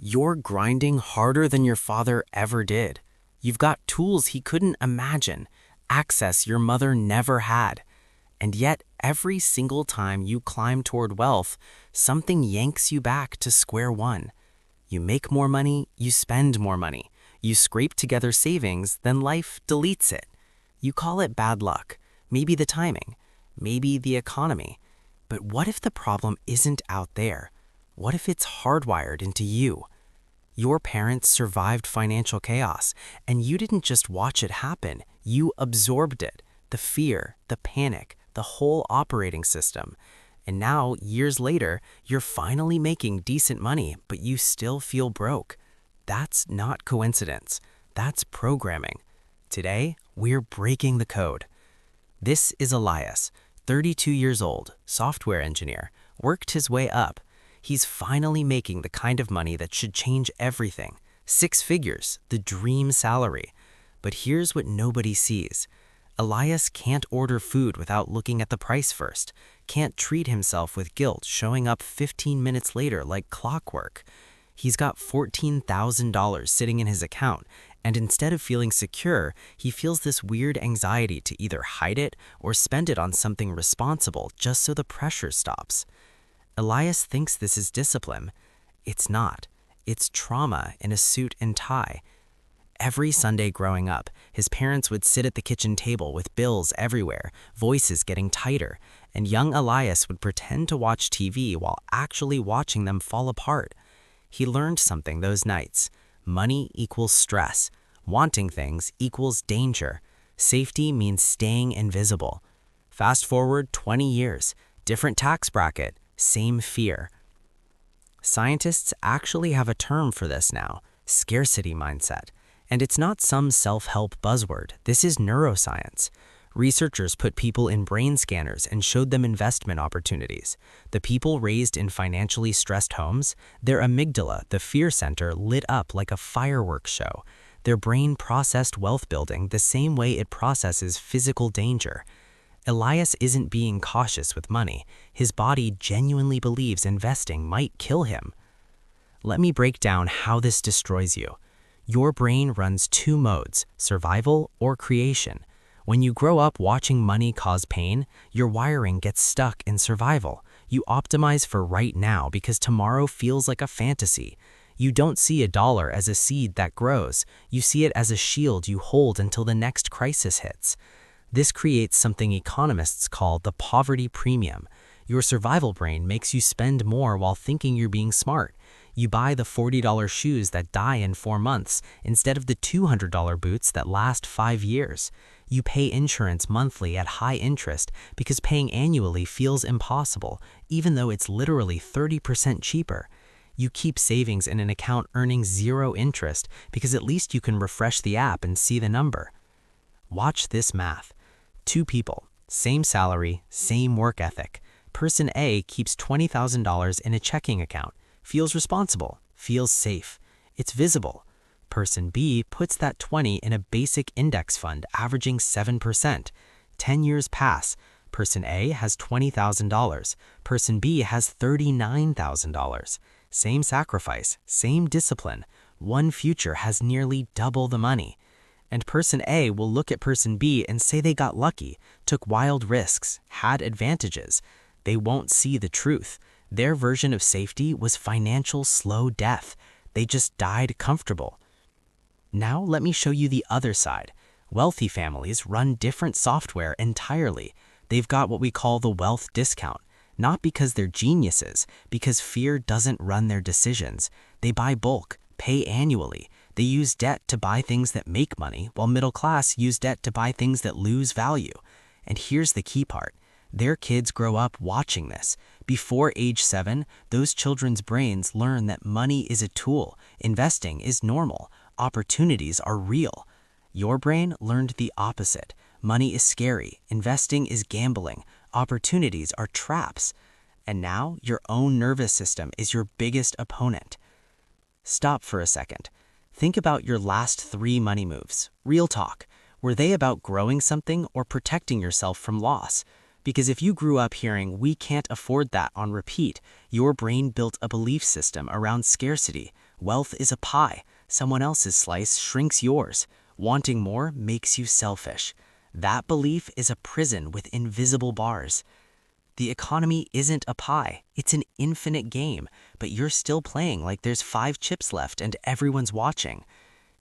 You're grinding harder than your father ever did. You've got tools he couldn't imagine, access your mother never had. And yet, every single time you climb toward wealth, something yanks you back to square one. You make more money, you spend more money. You scrape together savings, then life deletes it. You call it bad luck, maybe the timing, maybe the economy. But what if the problem isn't out there? What if it's hardwired into you? Your parents survived financial chaos, and you didn't just watch it happen, you absorbed it. The fear, the panic, the whole operating system. And now, years later, you're finally making decent money, but you still feel broke. That's not coincidence. That's programming. Today, we're breaking the code. This is Elias, 32 years old, software engineer, worked his way up. He's finally making the kind of money that should change everything. 6 figures, the dream salary. But here's what nobody sees. Elias can't order food without looking at the price first, can't treat himself with guilt showing up 15 minutes later like clockwork. He's got $14,000 sitting in his account, and instead of feeling secure, he feels this weird anxiety to either hide it or spend it on something responsible just so the pressure stops. Elias thinks this is discipline. It's not. It's trauma in a suit and tie. Every Sunday growing up, his parents would sit at the kitchen table with bills everywhere, voices getting tighter, and young Elias would pretend to watch TV while actually watching them fall apart. He learned something those nights. Money equals stress. Wanting things equals danger. Safety means staying invisible. Fast forward 20 years, different tax bracket, same fear. Scientists actually have a term for this now, scarcity mindset. And it's not some self-help buzzword, this is neuroscience. Researchers put people in brain scanners and showed them investment opportunities. The people raised in financially stressed homes, their amygdala, the fear center, lit up like a fireworks show. Their brain processed wealth building the same way it processes physical danger. Elias isn't being cautious with money. His body genuinely believes investing might kill him. Let me break down how this destroys you. Your brain runs 2 modes, survival or creation. When you grow up watching money cause pain, your wiring gets stuck in survival. You optimize for right now because tomorrow feels like a fantasy. You don't see a dollar as a seed that grows. You see it as a shield you hold until the next crisis hits. This creates something economists call the poverty premium. Your survival brain makes you spend more while thinking you're being smart. You buy the $40 shoes that die in 4 months instead of the $200 boots that last 5 years. You pay insurance monthly at high interest because paying annually feels impossible, even though it's literally 30% cheaper. You keep savings in an account earning 0 interest because at least you can refresh the app and see the number. Watch this math. 2 people, same salary, same work ethic. Person A keeps $20,000 in a checking account. Feels responsible, feels safe. It's visible. Person B puts that 20 in a basic index fund averaging 7%. 10 years pass. Person A has $20,000. Person B has $39,000. Same sacrifice, same discipline. One future has nearly double the money. And person A will look at person B and say they got lucky, took wild risks, had advantages. They won't see the truth. Their version of safety was financial slow death. They just died comfortable. Now let me show you the other side. Wealthy families run different software entirely. They've got what we call the wealth discount. Not because they're geniuses, because fear doesn't run their decisions. They buy bulk, pay annually. They use debt to buy things that make money, while middle class use debt to buy things that lose value. And here's the key part. Their kids grow up watching this. Before age 7, those children's brains learn that money is a tool, investing is normal, opportunities are real. Your brain learned the opposite. Money is scary, investing is gambling, opportunities are traps. And now your own nervous system is your biggest opponent. Stop for a second. Think about your last 3 money moves. Real talk. Were they about growing something or protecting yourself from loss? Because if you grew up hearing, "we can't afford that" on repeat, your brain built a belief system around scarcity. Wealth is a pie. Someone else's slice shrinks yours. Wanting more makes you selfish. That belief is a prison with invisible bars. The economy isn't a pie, it's an infinite game, but you're still playing like there's 5 chips left and everyone's watching.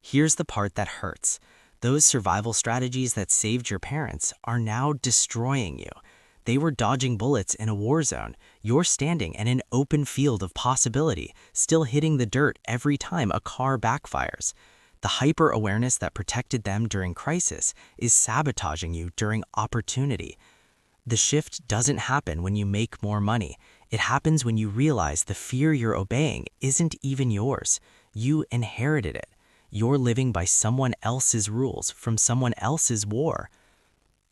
Here's the part that hurts. Those survival strategies that saved your parents are now destroying you. They were dodging bullets in a war zone. You're standing in an open field of possibility, still hitting the dirt every time a car backfires. The hyper-awareness that protected them during crisis is sabotaging you during opportunity. The shift doesn't happen when you make more money. It happens when you realize the fear you're obeying isn't even yours. You inherited it. You're living by someone else's rules from someone else's war.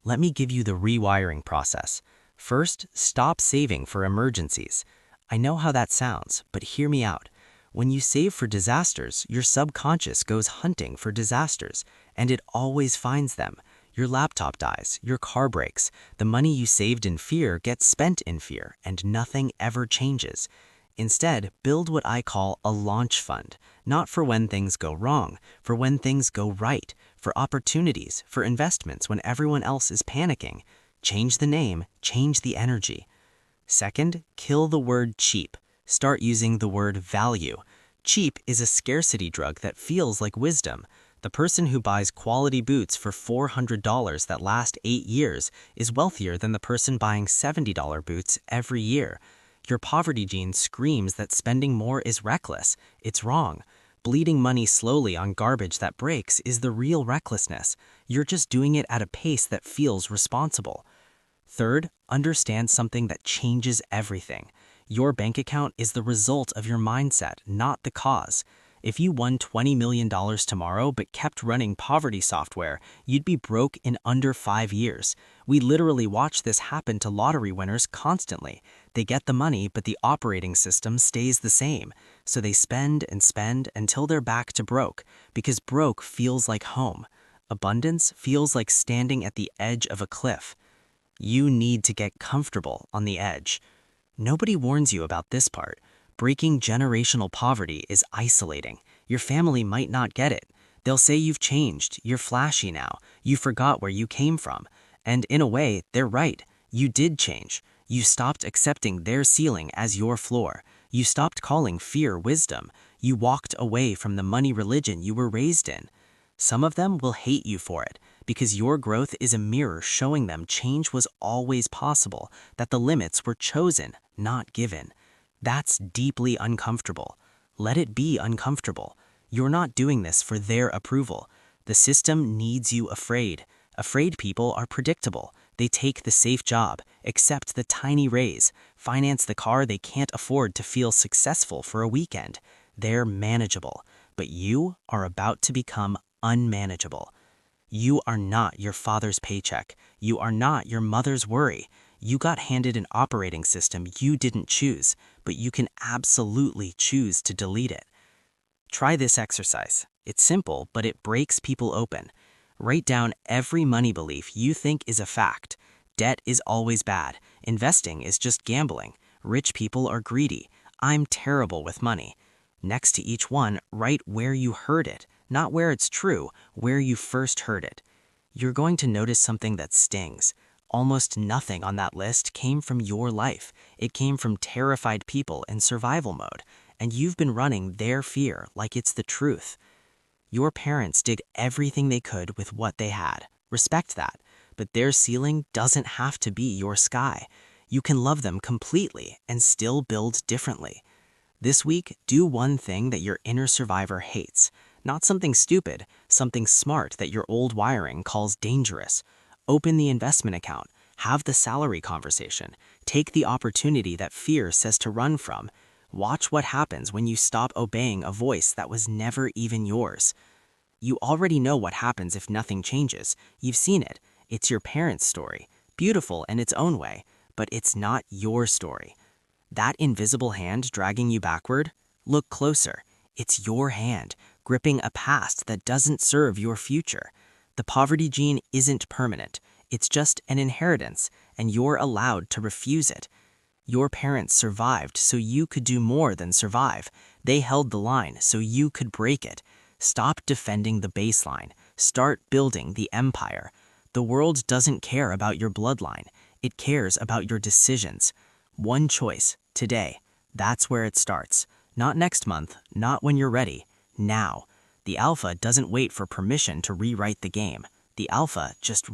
Let me give you the rewiring process. First, stop saving for emergencies. I know how that sounds, but hear me out. When you save for disasters, your subconscious goes hunting for disasters, and it always finds them. Your laptop dies, your car breaks, the money you saved in fear gets spent in fear, and nothing ever changes. Instead, build what I call a launch fund, not for when things go wrong, for when things go right, for opportunities, for investments when everyone else is panicking. Change the name, change the energy. Second, kill the word cheap. Start using the word value. Cheap is a scarcity drug that feels like wisdom. The person who buys quality boots for $400 that last 8 years is wealthier than the person buying $70 boots every year. Your poverty gene screams that spending more is reckless. It's wrong. Bleeding money slowly on garbage that breaks is the real recklessness. You're just doing it at a pace that feels responsible. Third, understand something that changes everything. Your bank account is the result of your mindset, not the cause. If you won $20 million tomorrow but kept running poverty software, you'd be broke in under 5 years. We literally watch this happen to lottery winners constantly. They get the money, but the operating system stays the same. So they spend and spend until they're back to broke, because broke feels like home. Abundance feels like standing at the edge of a cliff. You need to get comfortable on the edge. Nobody warns you about this part. Breaking generational poverty is isolating. Your family might not get it. They'll say you've changed, you're flashy now, you forgot where you came from. And in a way, they're right. You did change. You stopped accepting their ceiling as your floor. You stopped calling fear wisdom. You walked away from the money religion you were raised in. Some of them will hate you for it, because your growth is a mirror showing them change was always possible, that the limits were chosen, not given. That's deeply uncomfortable. Let it be uncomfortable. You're not doing this for their approval. The system needs you afraid. Afraid people are predictable. They take the safe job, accept the tiny raise, finance the car they can't afford to feel successful for a weekend. They're manageable. But you are about to become unmanageable. You are not your father's paycheck. You are not your mother's worry. You got handed an operating system you didn't choose, but you can absolutely choose to delete it. Try this exercise. It's simple, but it breaks people open. Write down every money belief you think is a fact. Debt is always bad. Investing is just gambling. Rich people are greedy. I'm terrible with money. Next to each one, write where you heard it, not where it's true, where you first heard it. You're going to notice something that stings. Almost nothing on that list came from your life. It came from terrified people in survival mode, and you've been running their fear like it's the truth. Your parents did everything they could with what they had. Respect that. But their ceiling doesn't have to be your sky. You can love them completely and still build differently. This week, do one thing that your inner survivor hates. Not something stupid, something smart that your old wiring calls dangerous. Open the investment account. Have the salary conversation. Take the opportunity that fear says to run from. Watch what happens when you stop obeying a voice that was never even yours. You already know what happens if nothing changes. You've seen it. It's your parents' story. Beautiful in its own way, but it's not your story. That invisible hand dragging you backward? Look closer. It's your hand, gripping a past that doesn't serve your future. The poverty gene isn't permanent. It's just an inheritance, and you're allowed to refuse it. Your parents survived so you could do more than survive. They held the line so you could break it. Stop defending the baseline. Start building the empire. The world doesn't care about your bloodline. It cares about your decisions. One choice, today. That's where it starts. Not next month, not when you're ready. Now. The Alpha doesn't wait for permission to rewrite the game. The Alpha just